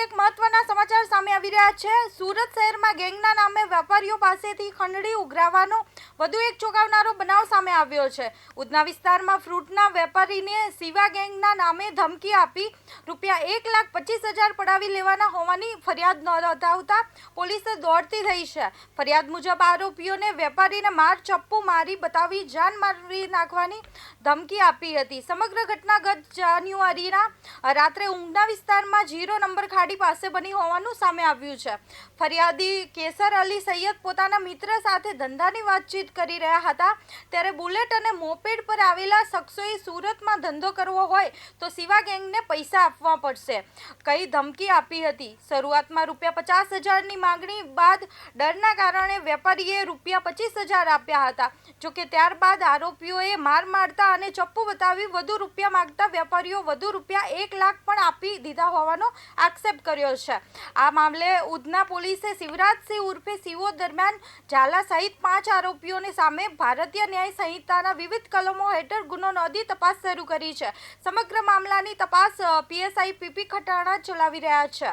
એક મહત્વના સમાચાર સામે આવી રહ્યા છે। સુરત શહેરમાં ગેંગના નામે વેપારીઓ પાસેથી ખંડણી ઉઘરાવવાનો વધુ એક ચોંકાવનારો બનાવ સામે આવ્યો છે। ઉધના વિસ્તારમાં ફ્રૂટના વેપારીને શિવા ગેંગના નામે ધમકી આપી ₹1,25,000 પડાવી લેવાના હોવાની ફરિયાદ નોંધાવતા પોલીસ દોડતી થઈ છે। ફરિયાદ મુજબ આરોપીઓને વેપારીને ચપ્પુ મારી બતાવી જાન મારી નાખવાની ધમકી આપી હતી। સમગ્ર ઘટના ગત જાન્યુઆરીના રાત્રે ઉધના વિસ્તારમાં 0 નંબર ખાડી પાસે બની હોવાનું સામે આવ્યું છે। ફરિયાદી કેસર અલી સૈયદ પોતાના મિત્ર સાથે ધંધાની વાતચીત કરી રહ્યા હતા ત્યારે બુલેટ અને મોપેડ પર આવેલા શખ્સોએ સુરતમાં ધંધો કરવો હોય તો શિવા ગેંગને પૈસા આપવા પડશે કઈ ધમકી આપી હતી। શરૂઆતમાં ₹50,000ની માંગણી બાદ ડરના કારણે વેપારીએ ₹25,000 આપ્યા હતા। જોકે ત્યારબાદ આરોપીઓએ માર મારતા અને ચપ્પુ બતાવી વધુ રૂપિયા માંગતા વેપારીઓ વધુ ₹1 લાખ પણ આપી દીધા હોવાનો આક્ષેપ કર્યો છે। આ મામલે ઉધના પોલીસે શિવરાજસિંહ ઉર્ફે શિવો દરમિયાન ઝાલા સહિત 5 આરોપીઓની સામે ભારતીય ન્યાય સંહિતાના વિવિધ કલમો હેઠળ ગુનો નોંધી તપાસ શરૂ કરી છે। સમગ્ર મામલાની તપાસ પીએસઆઈ પીપી ખટાણા ચલાવી રહ્યા છે।